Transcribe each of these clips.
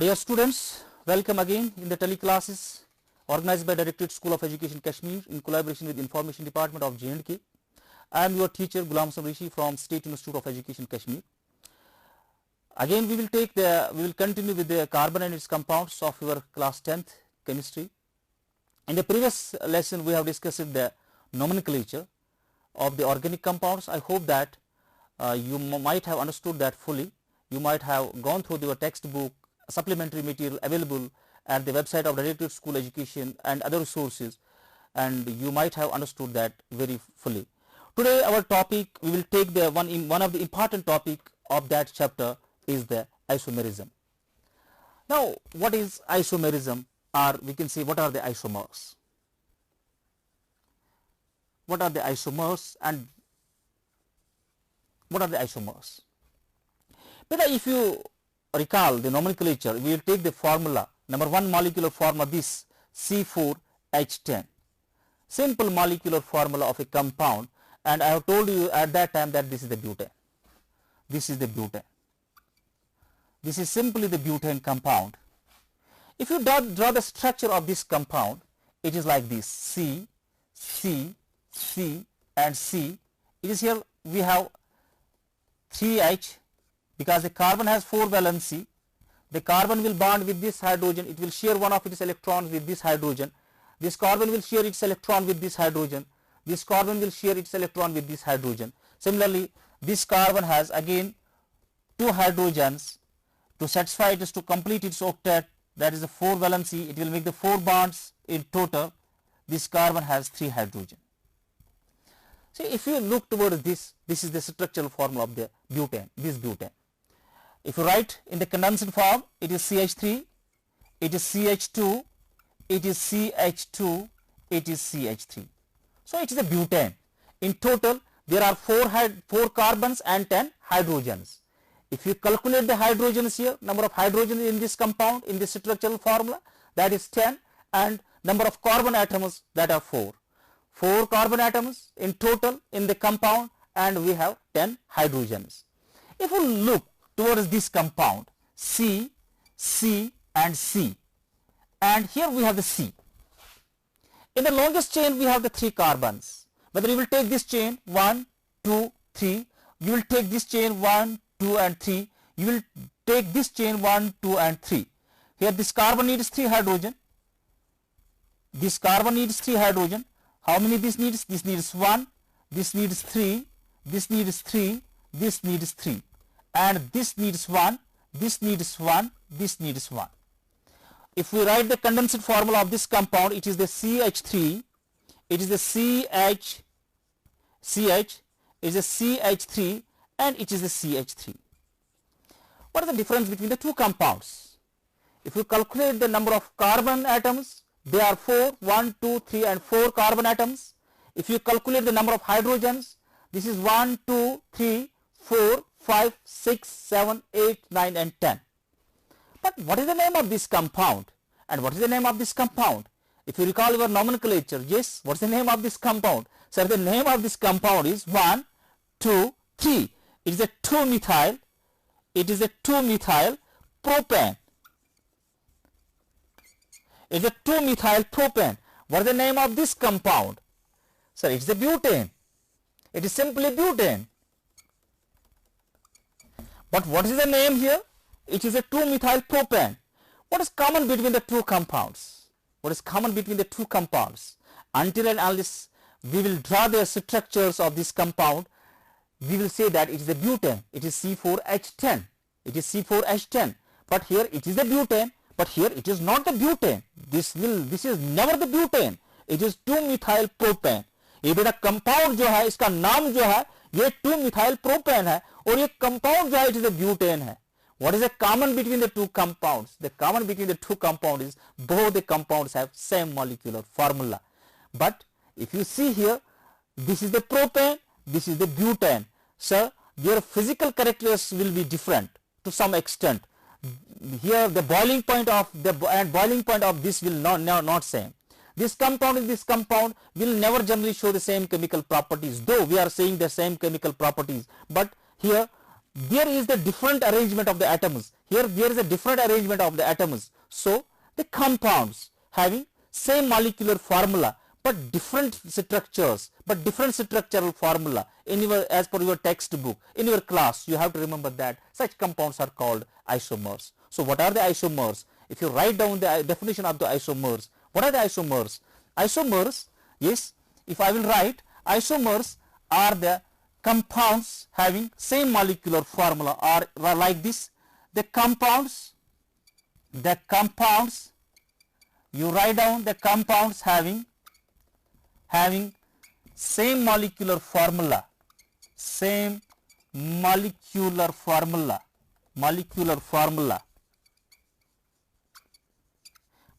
Dear students, welcome again in the teleclasses organized by Directorate School of Education Kashmir in collaboration with Information Department of J&K. I am your teacher Ghulam Samrishi from State Institute of Education Kashmir. Again we will continue with the carbon and its compounds of your class 10th chemistry. In the previous lesson we have discussed the nomenclature of the organic compounds. I hope that you might have understood that fully. You might have gone through your textbook, supplementary material available at the website of Directorate School Education and other resources, and you might have understood that very fully. Today our topic, we will take the one of the important topic of that chapter is the isomerism. Now what is isomerism, or we can say what are the isomers? What are the isomers and what are the isomers? But if you recall the nomenclature, we will take the formula, number one molecular formula, this C4H10, simple molecular formula of a compound, and I have told you at that time that this is the butane. This is the butane. This is simply the butane compound. If you draw the structure of this compound, it is like this: C, C, C and C. It is here we have 3H. Because the carbon has 4 valency, the carbon will bond with this hydrogen, it will share one of its electrons with this hydrogen, this carbon will share its electron with this hydrogen, this carbon will share its electron with this hydrogen. Similarly, this carbon has again 2 hydrogens. To satisfy it is to complete its octet, that is the 4 valency, it will make the 4 bonds in total. This carbon has 3 hydrogen. See, if you look towards this is the structural formula of the butane, this butane. If you write in the condensed form, it is CH3, it is CH2, it is CH2, it is CH3. So it is a butane. In total, there are 4 carbons and 10 hydrogens. If you calculate the hydrogens here, number of hydrogens in this compound, in this structural formula, that is 10, and number of carbon atoms, that are 4. 4 carbon atoms in total in the compound, and we have 10 hydrogens. If we look towards this compound, C, C and C, and here we have the C. In the longest chain we have the 3 carbons. Whether you will take this chain 1, 2, 3, you will take this chain 1, 2 and 3, you will take this chain 1, 2 and 3. Here this carbon needs 3 hydrogen, this carbon needs 3 hydrogen. How many this needs? This needs 1, this needs 3, this needs 3, this needs 3, and this needs 1, this needs 1, this needs 1. If we write the condensed formula of this compound, it is the CH3, it is the CH, is the CH3 and it is the CH3. What is the difference between the two compounds? If you calculate the number of carbon atoms, they are 4, 1, 2, 3 and 4 carbon atoms. If you calculate the number of hydrogens, this is 1, 2, 3, 4, 5, 6, 7, 8, 9 and 10. But what is the name of this compound? And what is the name of this compound? If you recall your nomenclature, yes, what is the name of this compound? Sir, the name of this compound is 1, 2, 3. It is a 2-methyl. It is a 2-methyl propane. It is a 2-methyl propane. What is the name of this compound? Sir, it is a butane. It is simply butane. But what is the name here? It is a 2-methyl propane. What is common between the two compounds? What is common between the two compounds? Until and unless we will draw the structures of this compound, we will say that it is a butane. It is C4H10. It is C4H10. But here it is the butane. But here it is not the butane. This is never the butane. It is 2-methyl propane. ये बेटा compound जो है, इसका नाम जो है ये 2-methyl propane है, और ये कंपाउंड जो है it is a butane है. What is the common between the two compounds? The common between the two compounds is both the compounds have same molecular formula. But if you see here, this is the propane, this is the butane. So their physical characteristics will be different to some extent. Here the boiling point of this will not same. This compound and this compound will never generally show the same chemical properties, though we are saying the same chemical properties, but here there is the different arrangement of the atoms. Here there is a different arrangement of the atoms. So the compounds having same molecular formula but different structures, but different structural formula in your, as per your textbook, in your class, you have to remember that such compounds are called isomers. So what are the isomers? If you write down the definition of the isomers, what are the isomers? Isomers, yes, if I will write, isomers are the compounds having same molecular formula, or like this, the compounds, you write down the compounds having same molecular formula,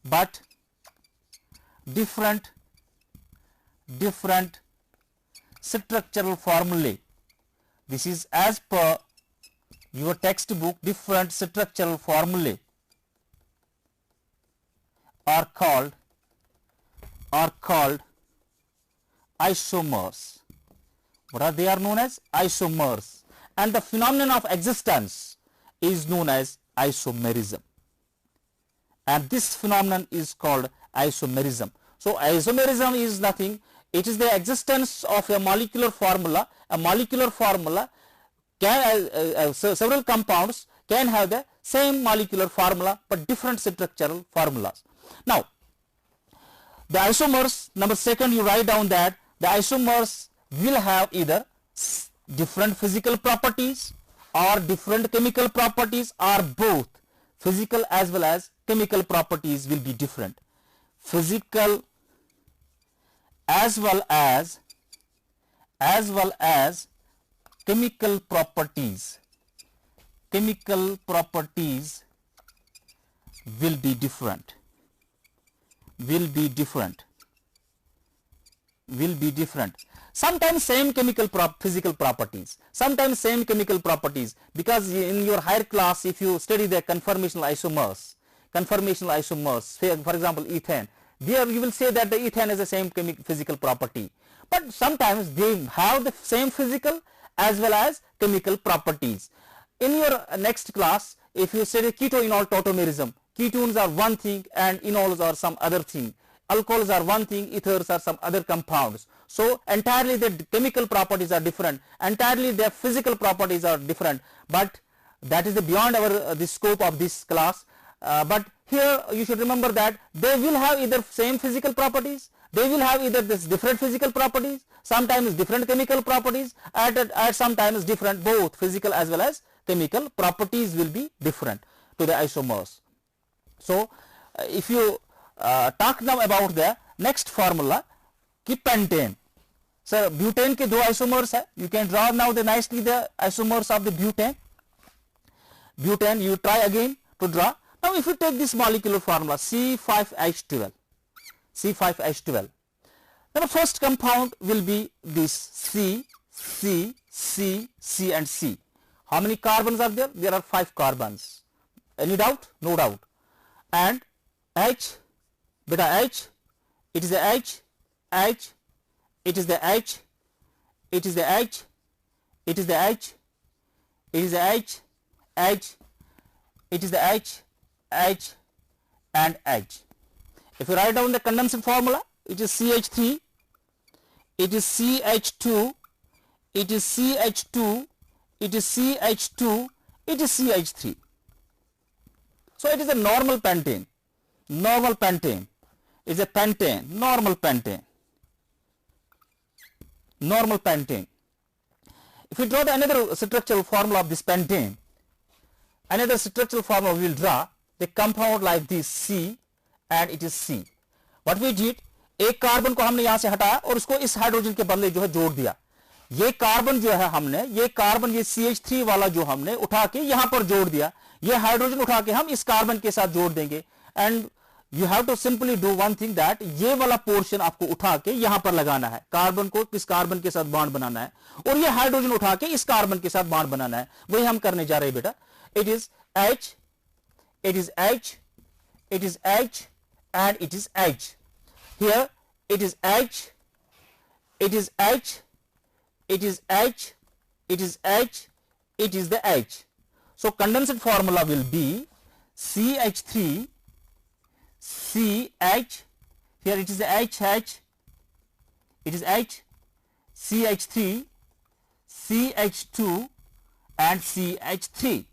but different structural formulae. This is as per your textbook. Different structural formulae are called isomers. What are they? Are known as isomers, and the phenomenon of existence is known as isomerism, and this phenomenon is called isomerism. So isomerism is nothing, it is the existence of a molecular formula. A molecular formula can several compounds can have the same molecular formula but different structural formulas. Now the isomers, number second, you write down that the isomers will have either different physical properties or different chemical properties, or both. Physical as well as chemical properties will be different. Physical as well as chemical properties will be different. Sometimes same physical properties, sometimes same chemical properties, because in your higher class, if you study the conformational isomers, for example ethane, there you will say that the ethane is the same physical property, but sometimes they have the same physical as well as chemical properties. In your next class, if you study keto-enol tautomerism, ketones are one thing and enols are some other thing, alcohols are one thing, ethers are some other compounds. So entirely the chemical properties are different, entirely their physical properties are different, but that is beyond our the scope of this class. But here you should remember that they will have either same physical properties, they will have either this different physical properties, sometimes different chemical properties, at sometimes different, both physical as well as chemical properties will be different to the isomers. So if you talk now about the next formula, कि pentane. So butane के दो isomers है. You can draw now the nicely the isomers of the butane. Butane, you try again to draw. Now if you take this molecular formula C5H12, then the first compound will be this C and C. How many carbons are there? There are 5 carbons. Any doubt? No doubt. And H, beta H, it is the H, it is the H, it is the H, it is the H, it is the H, it is the H, and H. If you write down the condensed formula, it is CH3, it is CH2, it is CH2, it is CH2, it is CH3. So it is a normal pentane. Normal pentane is a pentane, normal pentane. Normal pentane. If we draw another structural formula of this pentane, another structural formula we will draw the compound like this C, and it is C. What we did, एक carbon को हमने यहाँ से हटाया और उसको इस hydrogen के बदले जो है जोड़ दिया. ये कार्बन जो है हमने, ये कार्बन ये CH3 वाला जो हमने उठा के यहाँ पर जोड़ दिया, ये हाइड्रोजन उठा के हम इस कार्बन के साथ जोड़ देंगे. And you have to simply do one thing, that ये वाला पोर्शन आपको उठा के यहां पर लगाना है, कार्बन को किस कार्बन के साथ बॉन्ड बनाना है, और ये हाइड्रोजन उठा के इस कार्बन के साथ बॉन्ड बनाना है. वही हम करने जा रहे हैं बेटा. It is H, it is H, it is H, and it is H. Here it is H, it is H, it is H, it is H, it is the H. So condensed formula will be CH3 CH, here it is the HH, it is H, CH3 CH2 and CH3.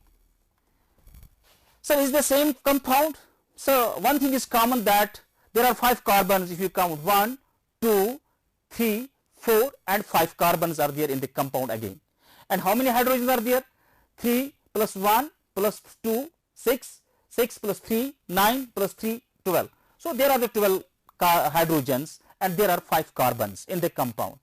So is the same compound. So one thing is common, that there are 5 carbons. If you count 1, 2, 3, 4 and 5 carbons are there in the compound again. And how many hydrogens are there? 3 plus 1 plus 2, 6, 6 plus 3, 9 plus 3, 12. So there are the 12 hydrogens and there are 5 carbons in the compound.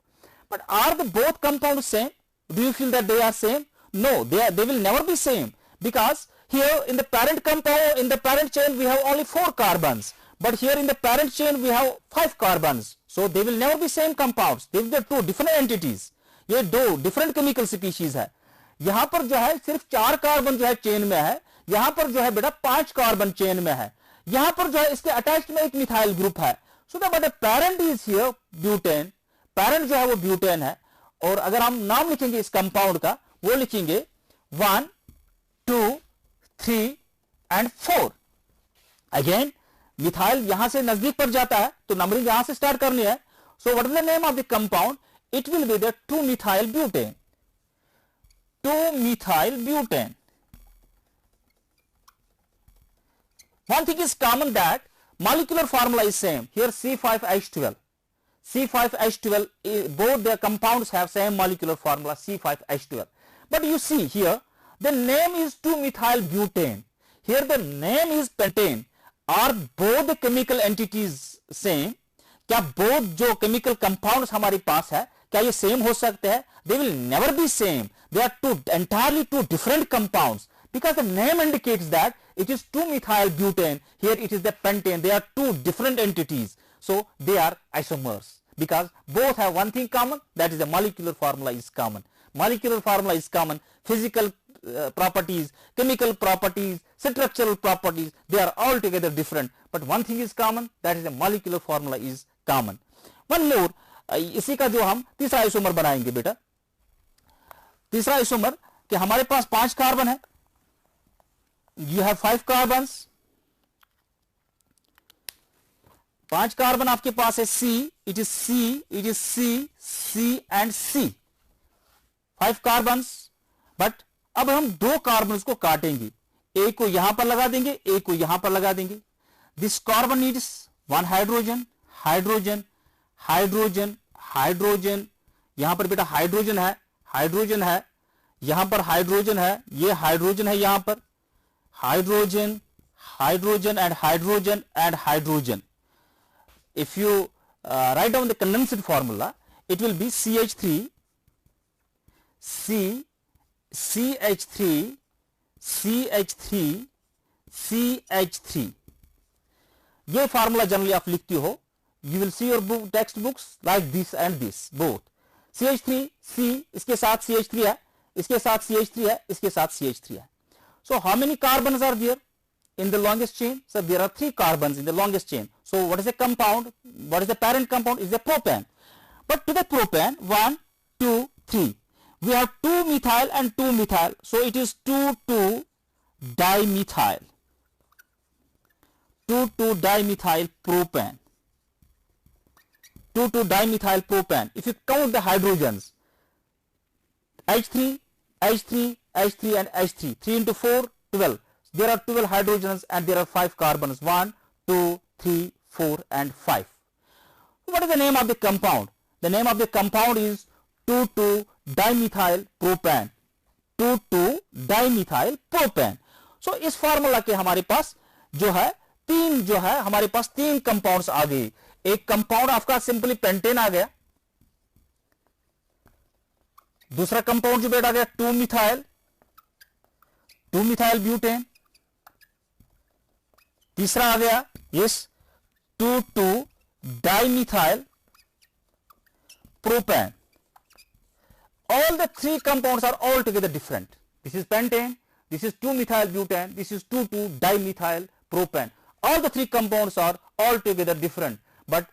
But are the both compounds same? Do you feel that they are same? No, they will never be same, because here in the parent compound, in the parent chain we have only 4 carbons, but here in the parent chain we have 5 carbons. So they will never be same compounds. They will be 2 different entities. ये 2 different chemical species है. यहाँ पर जो है सिर्फ 4 carbon जो है chain में है, यहाँ पर जो है बेटा 5 कार्बन चेन में है, यहाँ पर जो है इसके अटैच्ड में एक मिथाइल ग्रुप है. So the but parent is here butane, parent जो है वो ब्यूटेन है. और अगर हम नाम लिखेंगे इस कंपाउंड का, वो लिखेंगे 1, 2, 3 एंड 4. अगेन मिथाइल यहां से नजदीक पर जाता है तो नंबरिंग यहां से स्टार्ट करनी है. So what is the name of the compound? It will be the 2-methyl butane. 2-methyl butane. One thing is common, that molecular formula is same. Here C5H12. C5H12, both the compounds have same molecular formula C5H12. But you see here the name is 2-methyl butane. Here the name is pentane. Are both the chemical entities same? क्या both जो chemical compounds हमारे पास है क्या ये same हो सकते हैं? They will never be same. They are entirely two different compounds, because the name indicates that it is 2-methyl butane. Here it is the pentane. They are 2 different entities. So they are isomers, because both have one thing common, that is the molecular formula is common. Molecular formula is common. Physical properties, chemical properties, structural properties, they are altogether different. But one thing is common, that is the molecular formula is common. One more, इसी का जो हम तीसरा isomer बनाएंगे बेटा. तीसरा isomer कि हमारे पास 5 कार्बन है. You have 5 carbons. 5 कार्बन आपके पास है C, it is C, it is C, C and C. 5 carbons. But अब हम 2 कार्बन को काटेंगे. एक को यहां पर लगा देंगे, एक को यहां पर लगा देंगे. This carbon needs 1 hydrogen, hydrogen, hydrogen, hydrogen. यहां पर बेटा हाइड्रोजन है, हाइड्रोजन है, यहां पर हाइड्रोजन है, ये हाइड्रोजन है यहां पर. Hydrogen, hydrogen and hydrogen and hydrogen. If you write down the condensed formula, it will be CH3, C, CH3, CH3, CH3. ये फार्मूला जनरली आप लिखती हो. You will see your book, text books like this and this both. CH3, C, इसके साथ CH3 है, इसके साथ CH3 है, इसके साथ CH3 है. So how many carbons are there in the longest chain? So there are 3 carbons in the longest chain. So what is the compound? What is the parent compound? Is the propane. But to the propane, 1, 2, 3. We have 2-methyl and 2-methyl. So it is 2,2-dimethyl. 2,2-dimethyl propane. 2,2-dimethyl propane. If you count the hydrogens, H3, H3, H3 and H3, 3 into 4, 12. There are 12 hydrogens and there are 5 carbons, 1, 2, 3, 4 and 5. What is the name of the compound? The name of the compound is 2,2-dimethyl propane. 2,2-dimethyl propane. So इस formula के हमारे पास जो है हमारे पास 3 compounds आ गए. एक compound आपका simply pentane आ गया. दूसरा कंपाउंड जो बेटा आ गया 2-methyl butane. तीसरा आ गया yes 2,2-dimethyl propane. All the 3 compounds are altogether different. This is pentane, this is 2-methyl butane, this is 2,2-dimethyl propane. All the 3 compounds are altogether different, but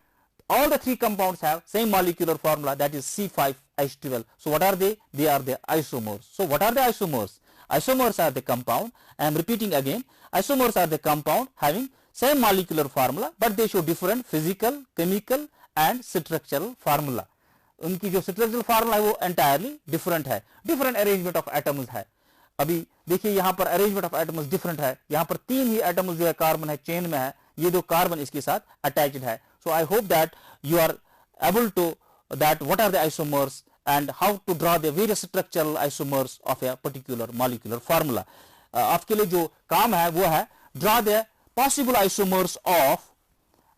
all the 3 compounds have same molecular formula, that is C5H12. So what are they? They are the isomers. So what are the isomers? Isomers are the compound, I am repeating again, isomers are the compound having same molecular formula but they show different physical, chemical and structural formula. उनकी जो structural formula है वो entirely different है, different arrangement of atoms है. अभी देखिए यहां पर अरेंजमेंट ऑफ एटम्स डिफरेंट है, यहां पर 3 ही एटम्स जो है कार्बन है चेन में है, ये 2 कार्बन इसके साथ अटैच्ड है. So I hope that you are able to that what are the isomers and how to draw the various structural isomers of a particular molecular formula. आपके लिए जो काम है वो है draw the possible isomers of,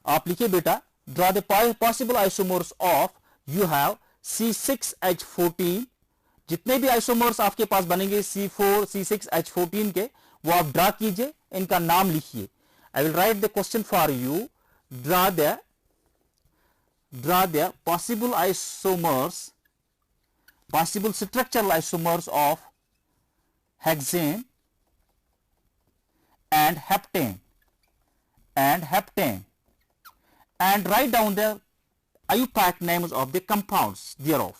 आप लिखिए बेटा, draw the possible isomers of, you have C6H14, जितने भी आइसोमर्स आपके पास बनेंगे C4 C6H14 के वो आप ड्रा कीजिए, इनका नाम लिखिए. I will write the question for you. draw the possible isomers, possible structural isomers of hexane and heptane and write down the IUPAC names of the compounds thereof.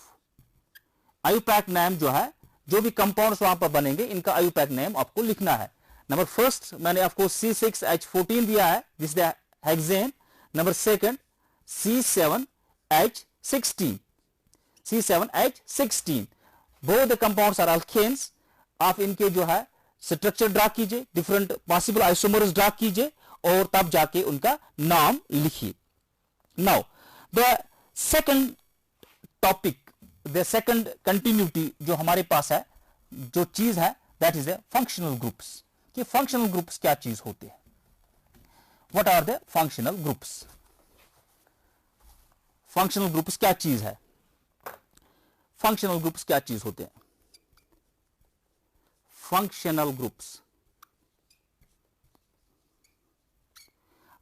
IUPAC name जो है, जो भी compounds वहां पर बनेंगे इनका IUPAC name आपको लिखना है. नंबर फर्स्ट मैंने आपको C6H14 दिया है, this the hexane. Number second C7H16 both the compounds are alkanes. आप इनके जो है स्ट्रक्चर ड्रा कीजिए, डिफरेंट पॉसिबल आइसोमर्स ड्रा कीजिए और तब जाके उनका नाम लिखिए. Now the second topic, the second continuity जो हमारे पास है, जो चीज है that is the functional groups. कि फंक्शनल ग्रुप्स क्या चीज होते हैं, what are the functional groups. Functional groups क्या चीज है, फंक्शनल ग्रुप्स क्या चीज होते हैं. Functional groups,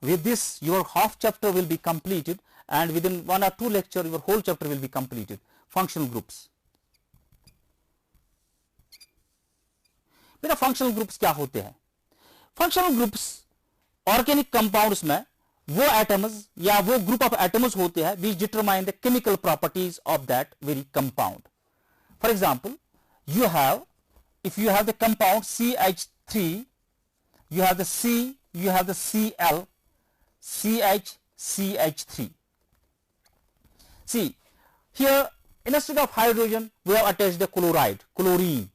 with this your half chapter will be completed and within 1 or 2 lecture your whole chapter will be completed. Functional groups. बेटा functional groups क्या होते हैं. फंक्शनल ग्रुप्स ऑर्गेनिक कंपाउंड्स में वो एटम्स या वो ग्रुप ऑफ एटम्स होते हैं which determine the chemical properties of that very compound. For example, you have, if you have the compound CH3, you have the C, you have the Cl, CH3. See, here instead of hydrogen we have attached the chlorine.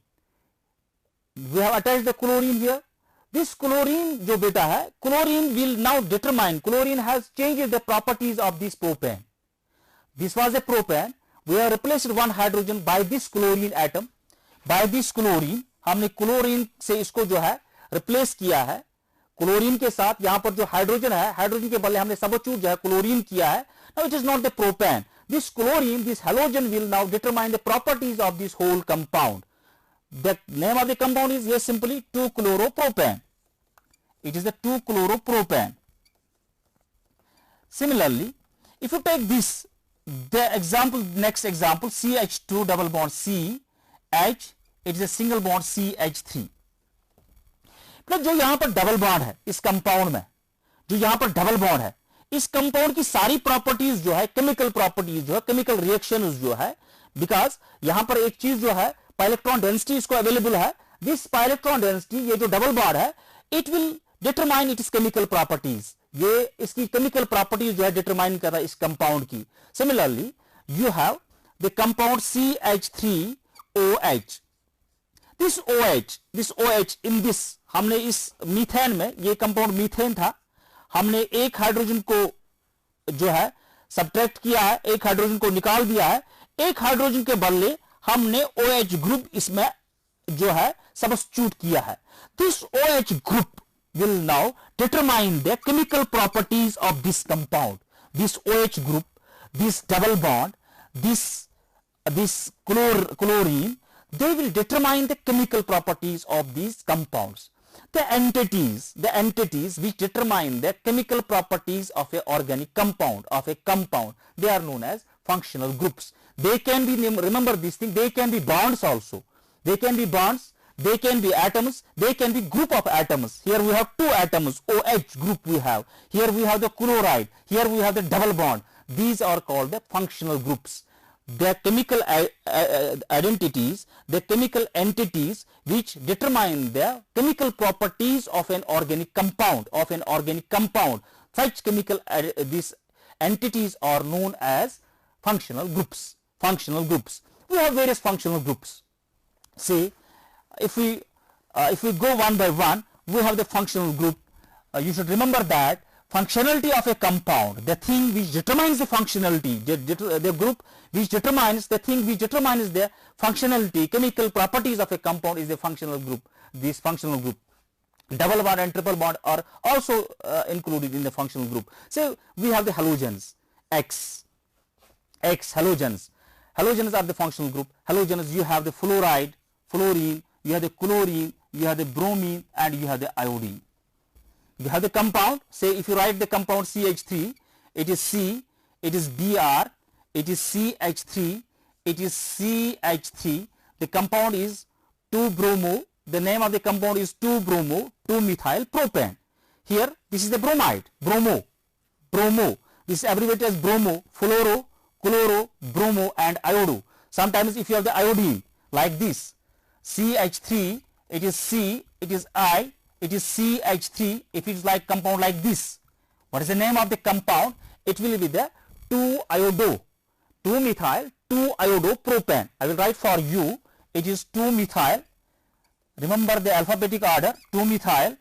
We have attached the chlorine here. This chlorine जो बेटा है, chlorine will now determine, chlorine has changed the properties of this propane. This was a propane, we have replaced one hydrogen by this chlorine atom. By this chlorine, हमने chlorine से इसको जो है replace किया है, क्लोरीन के साथ. यहां पर जो हाइड्रोजन है, हाइड्रोजन के बदले हमने सबस्टिट्यूट जो है क्लोरीन किया है. Now it is not the propane. This chlorine, this halogen will now determine the properties of this whole compound. The name of the compound is, yes, simply 2-chloropropane. It is the 2-chloropropane. Similarly, if you take this, the example, next example, CH2 double bond C, H, it is a single bond CH3. जो यहां पर double bond है इस compound में, जो यहां पर double bond है, इस कंपाउंड की सारी प्रॉपर्टीज जो है, केमिकल प्रॉपर्टीज जो है, केमिकल रिएक्शंस जो है, बिकॉज यहां पर एक चीज जो है इलेक्ट्रॉन डेंसिटी इसको अवेलेबल है. दिस इलेक्ट्रॉन डेंसिटी, ये जो डबल बॉन्ड है, it will determine its chemical properties. ये इसकी केमिकल प्रॉपर्टीज जो है डिटरमाइन कर रहा है इस कंपाउंड की. Similarly you have the compound CH3OH. This OH in this, हमने इस मीथेन में, ये कंपाउंड मीथेन था, हमने एक हाइड्रोजन को जो है सब्ट्रैक्ट किया है, एक हाइड्रोजन को निकाल दिया है, एक हाइड्रोजन के बदले हमने OH ग्रुप इसमें जो है सब्स्टिट्यूट किया है. This OH group will now determine the chemical properties of this compound. This OH group, this double bond, this chlorine, they will determine the chemical properties of these compounds. The entities which determine the chemical properties of a organic compound, they are known as functional groups. They can be, remember this thing, they can be bonds also. They can be bonds, they can be atoms, they can be group of atoms. Here we have 2 atoms, OH group we have. Here we have the chloride, here we have the double bond. These are called the functional groups. the chemical identities, the chemical entities which determine the chemical properties of an organic compound, Such chemical these entities are known as functional groups. We have various functional groups. See, if we go one by one, we have the functional group. You should remember that functionality of a compound, the thing which determines the functionality, the group which determines the thing which determines the functionality, chemical properties of a compound is the functional group. This functional group, double bond and triple bond are also included in the functional group. So we have the halogens, X halogens. Halogens are the functional group. Halogens, you have the fluoride, fluorine, you have the chlorine, you have the bromine, and you have the iodine. You have the compound. Say if you write the compound CH3, it is C, it is Br, it is CH3, it is CH3. The compound is 2-bromo. The name of the compound is 2-bromo, 2-methyl propane. Here, this is the bromide, bromo. This is abbreviated as bromo, fluoro, chloro, bromo, and iodo. Sometimes if you have the iodine like this, CH3, it is C, it is I, it is CH3. If it is like compound like this, what is the name of the compound? It will be the 2-iodo, 2-methyl, 2-iodo propane. I will write for you. It is 2-methyl. Remember the alphabetic order: 2-methyl,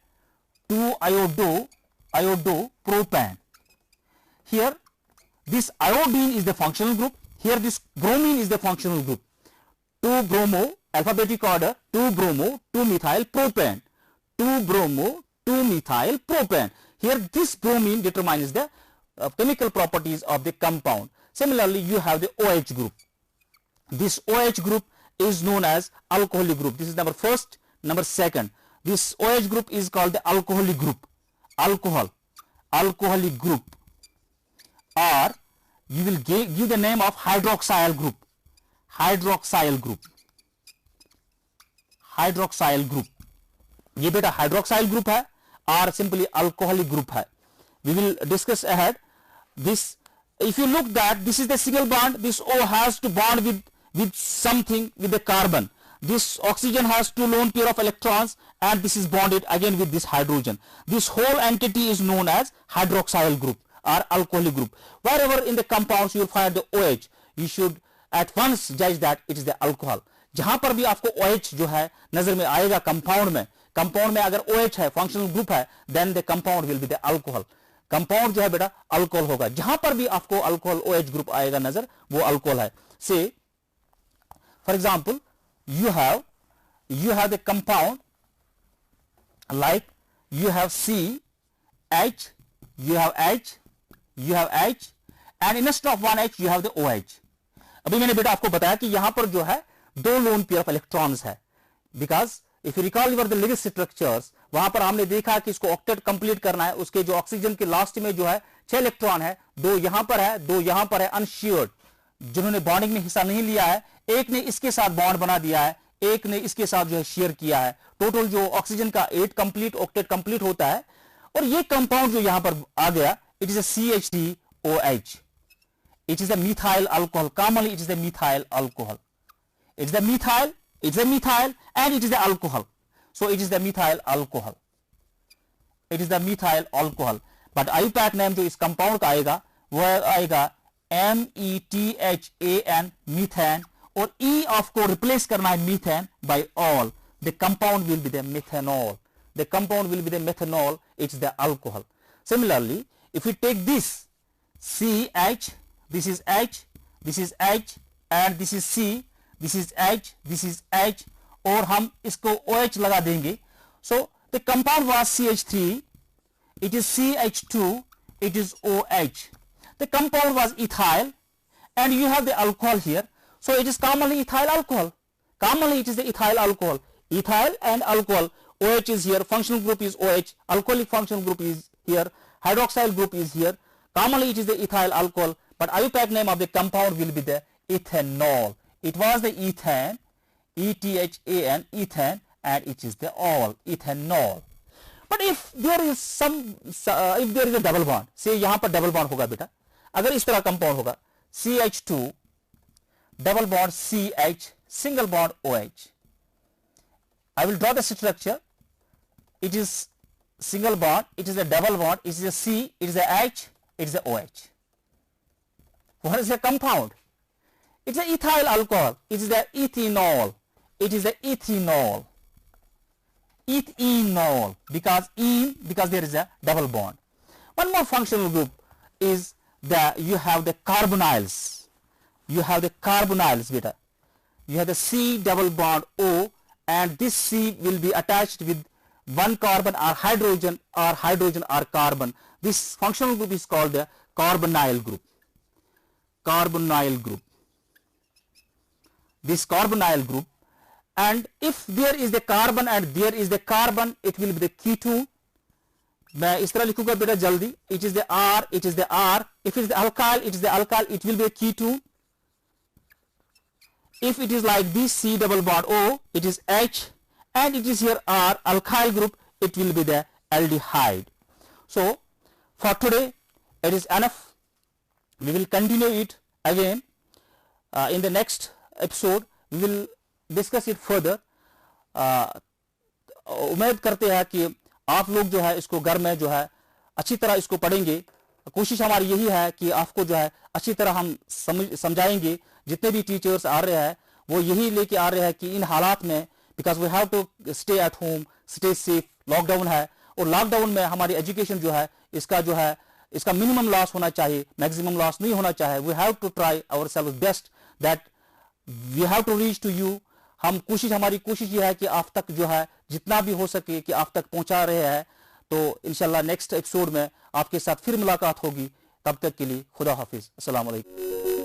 2-iodo, propane. Here, this iodine is the functional group. Here, this bromine is the functional group. 2-bromo, alphabetic order: 2-bromo, 2-methyl propane. 2-bromo, 2-methyl propane. Here, this bromine determines the chemical properties of the compound. Similarly, you have the OH group. This OH group is known as alcoholic group. This is number first. Number second, this OH group is called the alcoholic group. Alcoholic group, or you will give the name of hydroxyl group. ये बेटा hydroxyl group है और simply alcoholic group है. We will discuss ahead this. If you look that this is the single bond, this O has to bond with something, with the carbon. This oxygen has 2 lone pair of electrons, and this is bonded again with this hydrogen. This whole entity is known as hydroxyl group or alcoholic group. Wherever in the compounds you will find the OH, you should at once judge that it is the alcohol. जहां पर भी आपको OH जो है नजर में आएगा compound में अगर OH है, फंक्शनल ग्रुप है, then the compound will be the alcohol. Compound जो है बेटा अल्कोहल होगा. जहां पर भी आपको अल्कोहल OH ग्रुप आएगा नजर, वो अल्कोहल है. से for example you have the compound like you have C, H, you have H, and instead of one H you have the OH. अभी मैंने बेटा आपको बताया कि यहां पर जो है 2 लोन पेयर ऑफ इलेक्ट्रॉन्स है. Because if you recall your the Lewis structures, वहां पर हमने देखा कि इसको ऑक्टेट कंप्लीट करना है. उसके जो ऑक्सीजन के लास्ट में जो है 6 इलेक्ट्रॉन है, 2 यहां पर है, 2 यहां पर है अनशेयर्ड, जिन्होंने बॉन्डिंग में हिस्सा नहीं लिया है. एक ने इसके साथ बॉन्ड बना दिया है, एक ने इसके साथ जो है शेयर किया है. टोटल जो ऑक्सीजन का 8 कंप्लीट ऑक्टेट कंप्लीट होता है. और ये कंपाउंड जो यहां पर आ गया, it is a CH3OH. It is a methyl alcohol. Commonly it is a methyl alcohol. It's the methyl, and it is the alcohol. So it is the methyl alcohol. But IUPAC name जो इस compound का आएगा वह आएगा METHAN, methane, और E of को replace करना है methane by all. The compound will be the methanol. It's the alcohol. Similarly, if we take this CH, this is H, and this is C, this is H, और हम इसको OH लगा देंगे. So the compound was CH3, it is CH2, it is OH. The compound was ethyl, and you have the alcohol here, so it is commonly ethyl alcohol. It is the ethyl alcohol. Ethyl and alcohol. OH is here, functional group is OH, alcoholic functional group is here, hydroxyl group is here. Commonly it is the ethyl alcohol, but IUPAC name of the compound will be the ethanol. It was the ethane, ETHAN, ethane, and it is the all, ethanol. But if there is a double bond, say यहाँ पर double bond होगा बेटा, अगर इस तरह compound होगा CH2 double bond CH, single bond OH. I will draw the structure. It is single bond, it is a double bond, it is a C, it is a H, it is a OH. What is the compound? It is a ethyl alcohol, it is the ethanol, it is the ethanol, ethanol, because there is a double bond. One more functional group is that you have the carbonyls. You have the carbonyls, beta. You have the C double bond O, and this C will be attached with one carbon or hydrogen or carbon. This functional group is called the carbonyl group. Carbonyl group. This carbonyl group, and if there is the carbon and there is the carbon, it will be the ketone. मैं इस तरह लिखूंगा बेटा जल्दी. It is the R, it is the R. If it is the alkyl, it is the alkyl, it will be a ketone. If it is like this C double bond O, it is H, and it is here R, alkyl group, it will be the aldehyde. So for today it is enough. We will continue it again in the next episode. We will discuss it further. उम्मीद करते हैं कि आप लोग जो है इसको घर में जो है अच्छी तरह इसको पढ़ेंगे. कोशिश हमारी यही है कि आपको जो है अच्छी तरह हम समझाएंगे. जितने भी टीचर्स आ रहे हैं वो यही लेके आ रहे हैं कि इन हालात में, because we have to stay at home, stay safe, lockdown है, और लॉकडाउन में हमारी एजुकेशन जो है इसका मिनिमम लॉस होना चाहिए, मैक्सिमम लॉस नहीं होना चाहिए. We have to try our self best that we have to reach to you. हमारी कोशिश ये है कि आप तक जो है जितना भी हो सके कि आप तक पहुंचा रहे हैं. तो इंशाल्लाह नेक्स्ट एपिसोड में आपके साथ फिर मुलाकात होगी. तब तक के लिए खुदा हाफिज. अस्सलाम वालेकुम.